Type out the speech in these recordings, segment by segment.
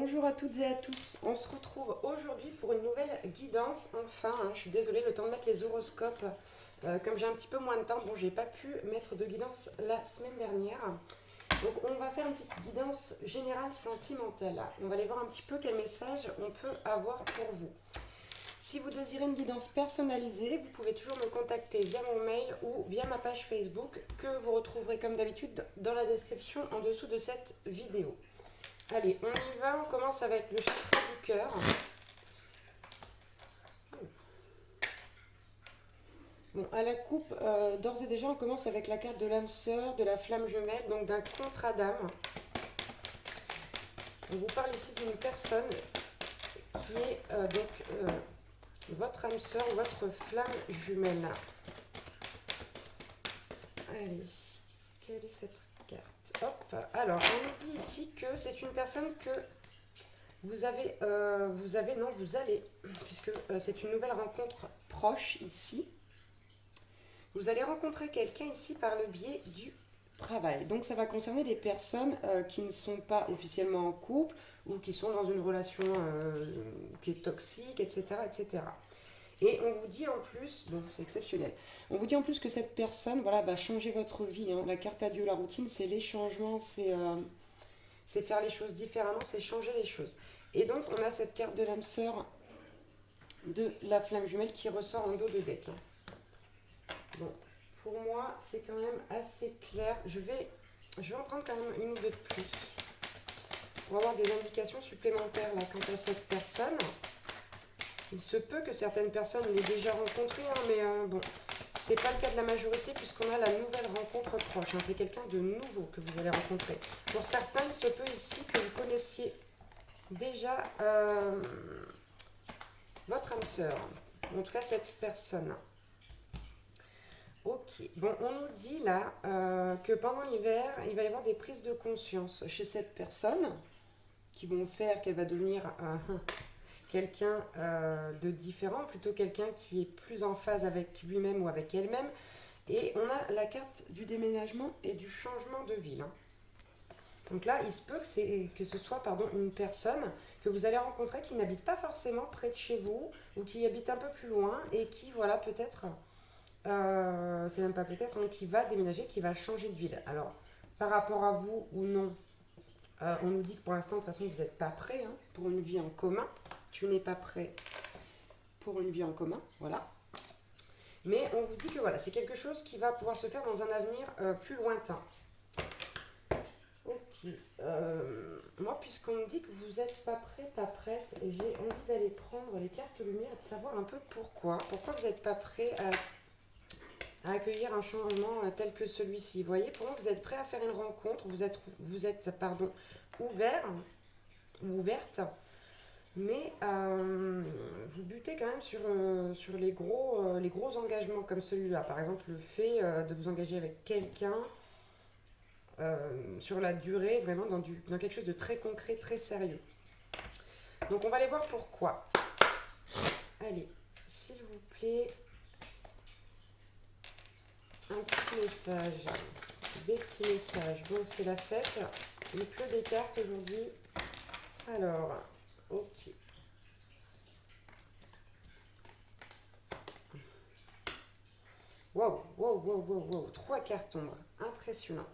Bonjour à toutes et à tous, on se retrouve aujourd'hui pour une nouvelle guidance, enfin, je suis désolée, le temps de mettre les horoscopes, comme j'ai un petit peu moins de temps, bon j'ai pas pu mettre de guidance la semaine dernière, donc on va faire une petite guidance générale sentimentale, on va aller voir un petit peu quel message on peut avoir pour vous. Si vous désirez une guidance personnalisée, vous pouvez toujours me contacter via mon mail ou via ma page Facebook que vous retrouverez comme d'habitude dans la description en dessous de cette vidéo. Allez, on y va, on commence avec le chakra du cœur. Bon, à la coupe, d'ores et déjà, on commence avec la carte de l'âme sœur, de la flamme jumelle, donc d'un contrat d'âme. On vous parle ici d'une personne qui est votre âme sœur ou votre flamme jumelle. Allez, quelle est cette carte? Hop, alors, on nous dit ici que c'est une personne que vous allez, puisque c'est une nouvelle rencontre proche ici. Vous allez rencontrer quelqu'un ici par le biais du travail. Donc ça va concerner des personnes qui ne sont pas officiellement en couple ou qui sont dans une relation qui est toxique, etc., etc. Et on vous dit en plus, donc c'est exceptionnel, on vous dit en plus que cette personne voilà, va changer votre vie. Hein. La carte adieu, la routine, c'est les changements, c'est faire les choses différemment, c'est changer les choses. Et donc on a cette carte de l'âme sœur de la flamme jumelle qui ressort en dos de deck. Bon, pour moi c'est quand même assez clair. Je vais en prendre quand même une ou deux de plus pour avoir des indications supplémentaires là quant à cette personne. Il se peut que certaines personnes l'aient déjà rencontrée, hein, mais bon, c'est pas le cas de la majorité puisqu'on a la nouvelle rencontre proche. Hein, c'est quelqu'un de nouveau que vous allez rencontrer. Pour certains, il se peut ici que vous connaissiez déjà votre âme sœur, en tout cas cette personne. Ok, bon, on nous dit là que pendant l'hiver, il va y avoir des prises de conscience chez cette personne qui vont faire qu'elle va devenir quelqu'un de différent, plutôt quelqu'un qui est plus en phase avec lui-même ou avec elle-même. Et on a la carte du déménagement et du changement de ville. Hein. Donc là, il se peut que ce soit une personne que vous allez rencontrer qui n'habite pas forcément près de chez vous ou qui habite un peu plus loin et qui, voilà, peut-être, c'est même pas peut-être, hein, qui va déménager, qui va changer de ville. Alors, par rapport à vous ou non, on nous dit que pour l'instant, de toute façon, vous n'êtes pas prêt hein, pour une vie en commun. Tu n'es pas prêt pour une vie en commun, voilà. Mais on vous dit que voilà, c'est quelque chose qui va pouvoir se faire dans un avenir plus lointain. Ok. Moi, puisqu'on me dit que vous n'êtes pas prêt, pas prête, j'ai envie d'aller prendre les cartes lumière et de savoir un peu pourquoi. Pourquoi vous n'êtes pas prêt à accueillir un changement tel que celui-ci. Vous voyez, pour moi, vous êtes prêt à faire une rencontre, vous êtes ouvert ou ouverte, mais vous butez quand même sur les gros engagements comme celui-là. Par exemple, le fait de vous engager avec quelqu'un sur la durée, vraiment dans quelque chose de très concret, très sérieux. Donc on va aller voir pourquoi. Allez, s'il vous plaît, un petit message, des petits messages. Bon, c'est la fête, il pleut des cartes aujourd'hui. Alors, ok. Wow, 3 cartes tombent, impressionnant.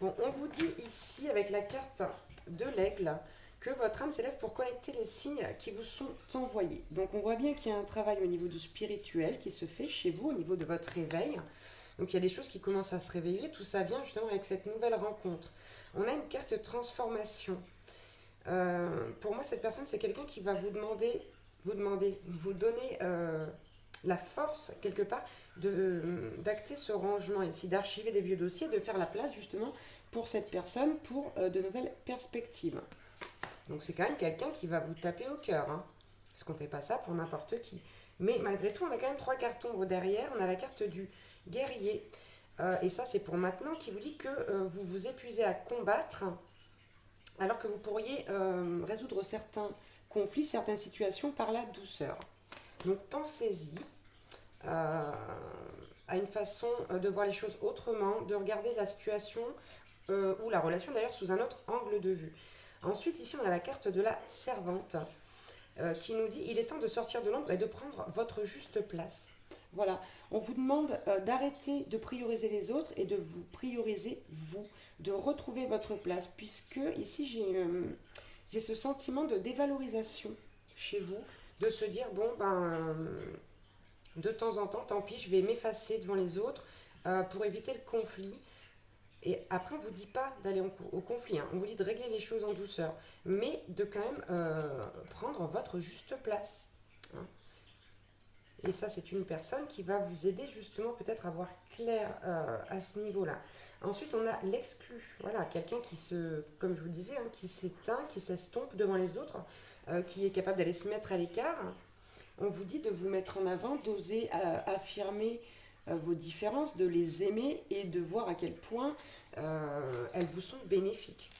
Bon, on vous dit ici, avec la carte de l'aigle, que votre âme s'élève pour connecter les signes qui vous sont envoyés. Donc on voit bien qu'il y a un travail au niveau du spirituel qui se fait chez vous, au niveau de votre réveil. Donc il y a des choses qui commencent à se réveiller, tout ça vient justement avec cette nouvelle rencontre. On a une carte de transformation. Pour moi, cette personne, c'est quelqu'un qui va vous donner la force, quelque part, d'acter ce rangement ici, d'archiver des vieux dossiers, de faire la place justement pour cette personne, pour de nouvelles perspectives. Donc c'est quand même quelqu'un qui va vous taper au cœur, hein, parce qu'on ne fait pas ça pour n'importe qui. Mais malgré tout, on a quand même 3 cartes ombres derrière. On a la carte du guerrier, et ça c'est pour maintenant, qui vous dit que vous vous épuisez à combattre, alors que vous pourriez résoudre certains conflits, certaines situations par la douceur. Donc pensez-y à une façon de voir les choses autrement, de regarder la situation ou la relation d'ailleurs sous un autre angle de vue. Ensuite, ici, on a la carte de la servante qui nous dit « Il est temps de sortir de l'ombre et de prendre votre juste place ». Voilà, on vous demande d'arrêter de prioriser les autres et de vous prioriser vous, de retrouver votre place, puisque ici, j'ai ce sentiment de dévalorisation chez vous, de se dire « Bon, ben, de temps en temps, tant pis, je vais m'effacer devant les autres pour éviter le conflit ». Et après, on ne vous dit pas d'aller au conflit, hein. On vous dit de régler les choses en douceur, mais de quand même prendre votre juste place, hein. Et ça, c'est une personne qui va vous aider justement peut-être à voir clair à ce niveau-là. Ensuite, on a l'exclu. Voilà, quelqu'un qui comme je vous le disais, hein, qui s'éteint, qui s'estompe devant les autres, qui est capable d'aller se mettre à l'écart. On vous dit de vous mettre en avant, d'oser affirmer vos différences, de les aimer et de voir à quel point elles vous sont bénéfiques.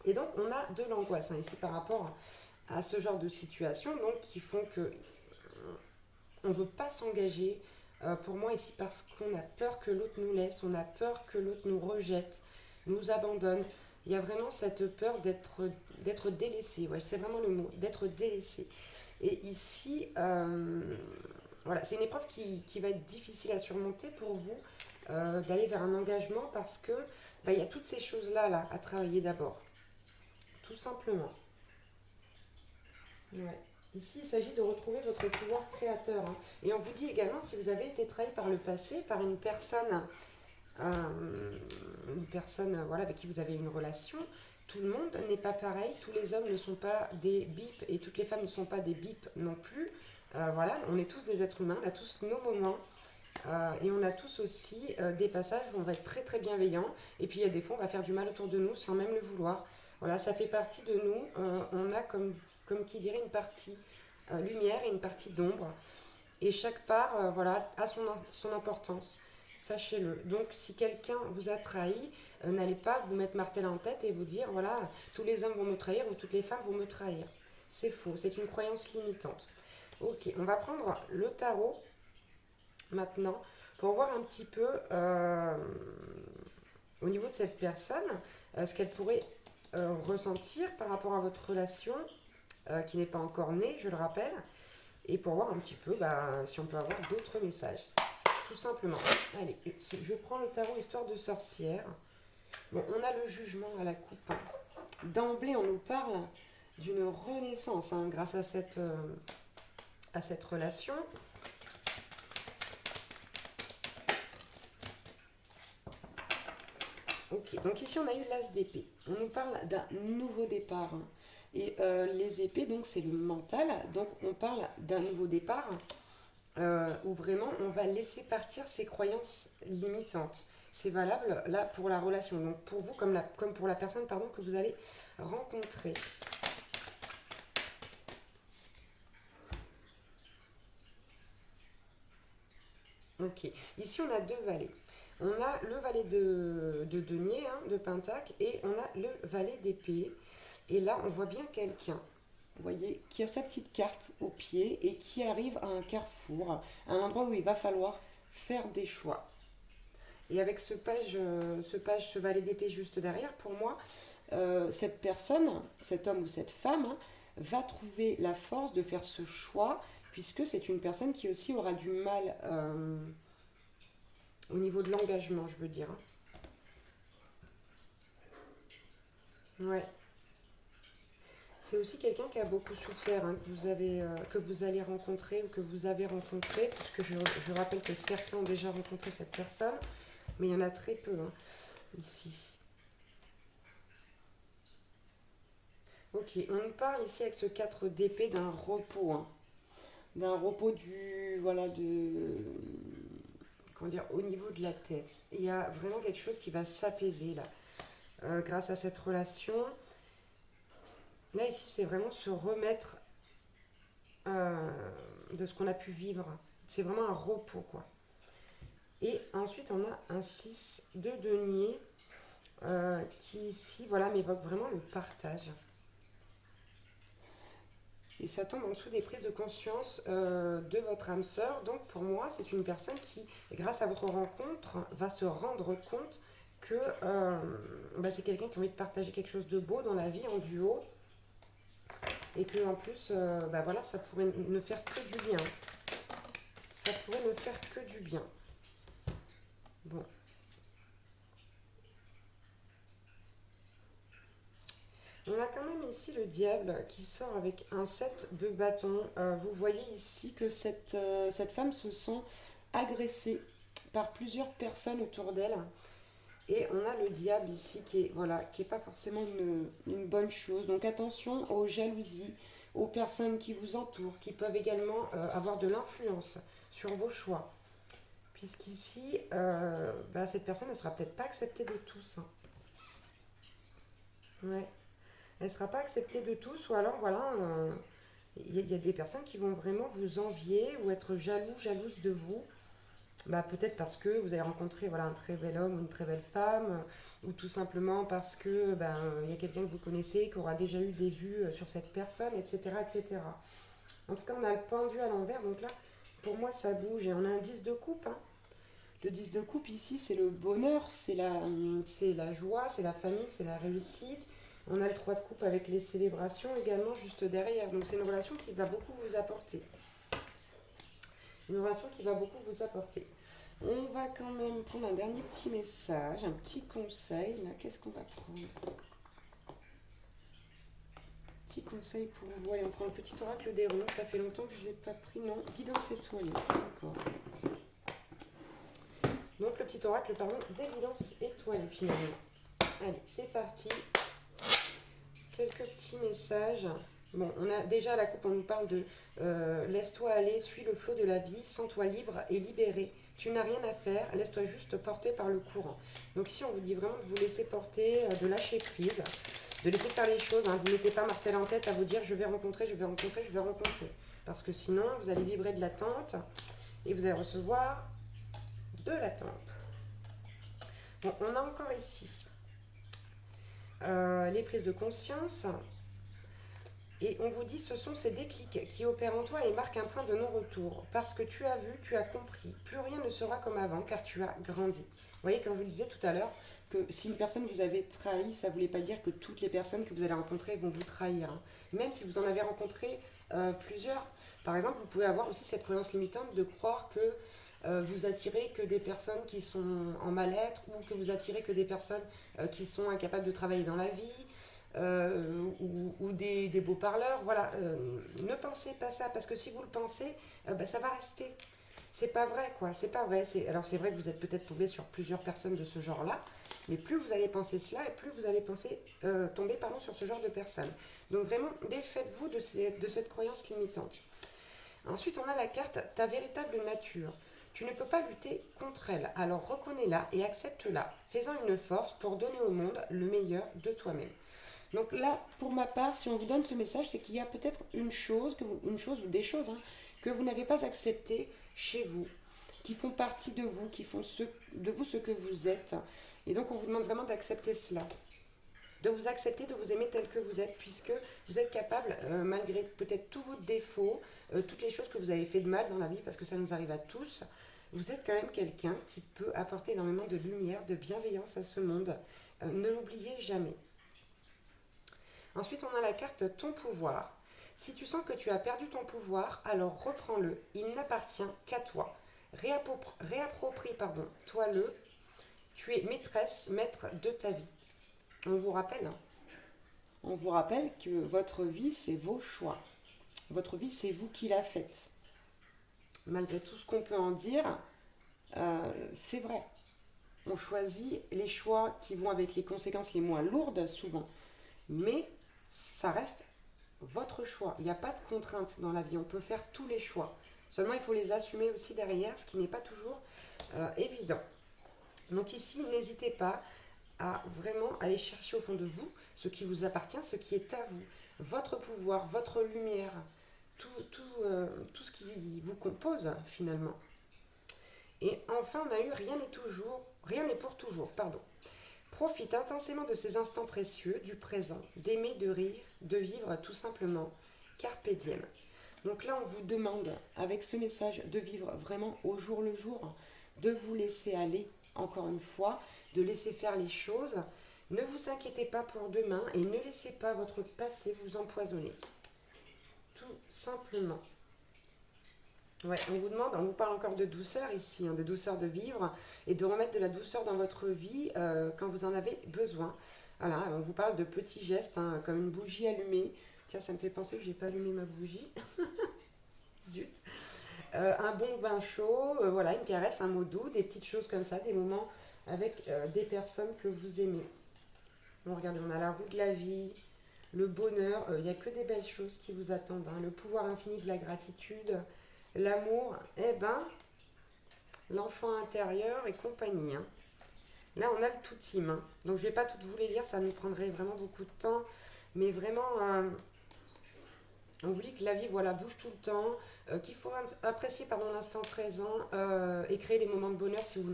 Et donc, on a de l'angoisse, hein, ici par rapport à ce genre de situation, donc qui font que on ne veut pas s'engager, pour moi ici, parce qu'on a peur que l'autre nous laisse, on a peur que l'autre nous rejette, nous abandonne. Il y a vraiment cette peur d'être délaissé, ouais, c'est vraiment le mot, d'être délaissé. Et ici, voilà, c'est une épreuve qui va être difficile à surmonter pour vous, d'aller vers un engagement, parce que il y a toutes ces choses-là là, à travailler d'abord, tout simplement. Ouais. Ici, il s'agit de retrouver votre pouvoir créateur, hein. Et on vous dit également, si vous avez été trahi par le passé, par une personne voilà, avec qui vous avez une relation, tout le monde n'est pas pareil, tous les hommes ne sont pas des bips et toutes les femmes ne sont pas des bips non plus. Voilà, on est tous des êtres humains, on a tous nos moments. Et on a tous aussi des passages où on va être très très bienveillant, et puis il y a des fois on va faire du mal autour de nous sans même le vouloir. Voilà, ça fait partie de nous. On a comme qui dirait une partie lumière et une partie d'ombre. Et chaque part voilà, a son importance. Sachez-le. Donc si quelqu'un vous a trahi, n'allez pas vous mettre martel en tête et vous dire voilà, tous les hommes vont me trahir ou toutes les femmes vont me trahir. C'est faux, c'est une croyance limitante. Ok, on va prendre le tarot maintenant pour voir un petit peu au niveau de cette personne ce qu'elle pourrait ressentir par rapport à votre relation qui n'est pas encore née, je le rappelle, et pour voir un petit peu si on peut avoir d'autres messages, tout simplement. Allez, je prends le tarot histoire de sorcière. Bon, on a le jugement à la coupe. D'emblée, on nous parle d'une renaissance grâce à cette relation. Ok, donc ici on a eu l'as d'épée. On nous parle d'un nouveau départ. Et les épées, donc c'est le mental. Donc on parle d'un nouveau départ où vraiment on va laisser partir ses croyances limitantes. C'est valable là pour la relation. Donc pour vous comme pour la personne que vous allez rencontrer. Ok, ici on a deux valets. On a le valet de denier, de pentacle, et on a le valet d'épée. Et là, on voit bien quelqu'un, vous voyez, qui a sa petite carte au pied et qui arrive à un carrefour, à un endroit où il va falloir faire des choix. Et avec ce valet d'épée juste derrière, pour moi, cette personne, cet homme ou cette femme, va trouver la force de faire ce choix, puisque c'est une personne qui aussi aura du mal au niveau de l'engagement, je veux dire. Ouais. C'est aussi quelqu'un qui a beaucoup souffert, que vous allez rencontrer ou que vous avez rencontré, puisque je rappelle que certains ont déjà rencontré cette personne, mais il y en a très peu ici. Ok, on nous parle ici avec ce 4 d'épée d'un repos, d'un repos comment dire, au niveau de la tête. Il y a vraiment quelque chose qui va s'apaiser là, grâce à cette relation. Là, ici, c'est vraiment se remettre de ce qu'on a pu vivre. C'est vraiment un repos, quoi. Et ensuite, on a un 6 de denier qui, ici, voilà, m'évoque vraiment le partage. Et ça tombe en dessous des prises de conscience de votre âme sœur. Donc, pour moi, c'est une personne qui, grâce à votre rencontre, va se rendre compte que c'est quelqu'un qui a envie de partager quelque chose de beau dans la vie en duo. Et que en plus, voilà, ça pourrait ne faire que du bien. Ça pourrait ne faire que du bien. Bon. On a quand même ici le diable qui sort avec un 7 de bâton. Vous voyez ici que cette femme se sent agressée par plusieurs personnes autour d'elle. Et on a le diable ici qui est, voilà, qui est pas forcément une bonne chose. Donc attention aux jalousies, aux personnes qui vous entourent, qui peuvent également avoir de l'influence sur vos choix. Puisqu'ici, cette personne ne sera peut-être pas acceptée de tous. Hein. Ouais. Elle ne sera pas acceptée de tous, ou alors voilà, y a des personnes qui vont vraiment vous envier ou être jaloux, jalouses de vous. Peut-être parce que vous avez rencontré voilà, un très bel homme ou une très belle femme, ou tout simplement parce que y a quelqu'un que vous connaissez qui aura déjà eu des vues sur cette personne, etc., etc. En tout cas, on a le pendu à l'envers, donc là, pour moi, ça bouge et on a un 10 de coupe. Hein. Le 10 de coupe ici, c'est le bonheur, c'est la joie, c'est la famille, c'est la réussite. On a le 3 de coupe avec les célébrations également juste derrière. Donc c'est une relation qui va beaucoup vous apporter. Une relation qui va beaucoup vous apporter. On va quand même prendre un dernier petit message, un petit conseil. Là, qu'est-ce qu'on va prendre? Petit conseil pour vous. Allez, on prend le petit oracle des ronds. Ça fait longtemps que je ne l'ai pas pris. Non, guidance étoilée. D'accord. Donc le petit oracle, pardon, d'évidence étoilée finalement. Allez, c'est parti. Quelques petits messages. Bon, on a déjà la coupe, on nous parle de laisse-toi aller, suis le flot de la vie, sens-toi libre et libéré. Tu n'as rien à faire, laisse-toi juste porter par le courant. Donc ici, on vous dit vraiment de vous laisser porter, de lâcher prise, de laisser faire les choses. Hein. Vous ne mettez pas martel en tête à vous dire je vais rencontrer, je vais rencontrer, je vais rencontrer. Parce que sinon, vous allez vibrer de l'attente et vous allez recevoir de l'attente. Bon, on a encore ici les prises de conscience. Et on vous dit, ce sont ces déclics qui opèrent en toi et marquent un point de non-retour. Parce que tu as vu, tu as compris. Plus rien ne sera comme avant car tu as grandi. Vous voyez, comme je vous le disais tout à l'heure, que si une personne vous avait trahi, ça ne voulait pas dire que toutes les personnes que vous allez rencontrer vont vous trahir. Hein. Même si vous en avez rencontré plusieurs. Par exemple, vous pouvez avoir aussi cette croyance limitante de croire que vous attirez que des personnes qui sont en mal-être ou que vous attirez que des personnes qui sont incapables de travailler dans la vie. Ou des beaux parleurs, voilà, ne pensez pas ça, parce que si vous le pensez, ça va rester. C'est pas vrai, quoi, c'est pas vrai. Alors c'est vrai que vous êtes peut-être tombé sur plusieurs personnes de ce genre-là, mais plus vous allez penser cela, et plus vous allez tomber sur ce genre de personnes. Donc vraiment, défaites-vous de cette croyance limitante. Ensuite, on a la carte ta véritable nature. Tu ne peux pas lutter contre elle, alors reconnais-la et accepte-la. Fais-en une force pour donner au monde le meilleur de toi-même. Donc là, pour ma part, si on vous donne ce message, c'est qu'il y a peut-être une chose ou des choses que vous n'avez pas acceptées chez vous, qui font partie de vous, qui font de vous ce que vous êtes. Et donc on vous demande vraiment d'accepter cela. De vous accepter, de vous aimer tel que vous êtes, puisque vous êtes capable, malgré peut-être tous vos défauts, toutes les choses que vous avez fait de mal dans la vie, parce que ça nous arrive à tous, vous êtes quand même quelqu'un qui peut apporter énormément de lumière, de bienveillance à ce monde. Ne l'oubliez jamais. Ensuite, on a la carte ton pouvoir. Si tu sens que tu as perdu ton pouvoir, alors reprends-le. Il n'appartient qu'à toi. Toi-le. Tu es maître de ta vie. On vous rappelle, On vous rappelle que votre vie, c'est vos choix. Votre vie, c'est vous qui la faites. Malgré tout ce qu'on peut en dire, c'est vrai. On choisit les choix qui vont avec les conséquences les moins lourdes, souvent. Mais ça reste votre choix. Il n'y a pas de contrainte dans la vie. On peut faire tous les choix. Seulement, il faut les assumer aussi derrière, ce qui n'est pas toujours évident. Donc ici, n'hésitez pas à vraiment aller chercher au fond de vous ce qui vous appartient, ce qui est à vous. Votre pouvoir, votre lumière, tout ce qui vous compose finalement. Et enfin, on a eu rien n'est pour toujours, pardon. Profite intensément de ces instants précieux, du présent, d'aimer, de rire, de vivre tout simplement. Carpe diem. Donc là, on vous demande, avec ce message, de vivre vraiment au jour le jour, de vous laisser aller encore une fois, de laisser faire les choses. Ne vous inquiétez pas pour demain et ne laissez pas votre passé vous empoisonner. Tout simplement. Ouais, on vous parle encore de douceur ici, hein, de douceur de vivre et de remettre de la douceur dans votre vie quand vous en avez besoin. Voilà, on vous parle de petits gestes, hein, comme une bougie allumée. Tiens, ça me fait penser que j'ai pas allumé ma bougie. Zut. Un bon bain chaud, voilà, une caresse, un mot doux, des petites choses comme ça, des moments avec des personnes que vous aimez. Bon, regardez, on a la roue de la vie, le bonheur, il n'y a que des belles choses qui vous attendent, hein. Le pouvoir infini de la gratitude, l'amour, eh ben, l'enfant intérieur et compagnie, hein. Là, on a le tout team, hein. Donc, je ne vais pas toutes vous les lire, ça nous prendrait vraiment beaucoup de temps. Mais vraiment, on vous dit que la vie, voilà, bouge tout le temps, qu'il faut apprécier pardon, l'instant présent et créer des moments de bonheur si vous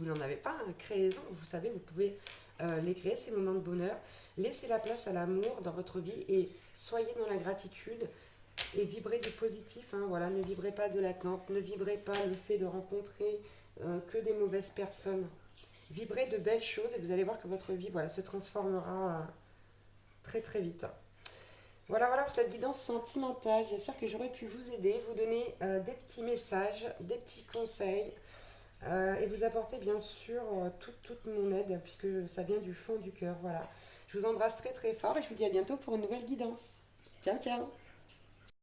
n'en avez pas. Hein, créez-en, vous savez, vous pouvez les créer, ces moments de bonheur. Laissez la place à l'amour dans votre vie et soyez dans la gratitude et vibrez du positif. Hein, voilà, ne vibrez pas de l'attente, ne vibrez pas le fait de rencontrer que des mauvaises personnes. Vibrez de belles choses et vous allez voir que votre vie voilà, se transformera très très vite. Voilà, voilà pour cette guidance sentimentale. J'espère que j'aurais pu vous aider, vous donner des petits messages, des petits conseils et vous apporter bien sûr toute mon aide puisque ça vient du fond du cœur. Voilà. Je vous embrasse très très fort et je vous dis à bientôt pour une nouvelle guidance. Ciao, ciao!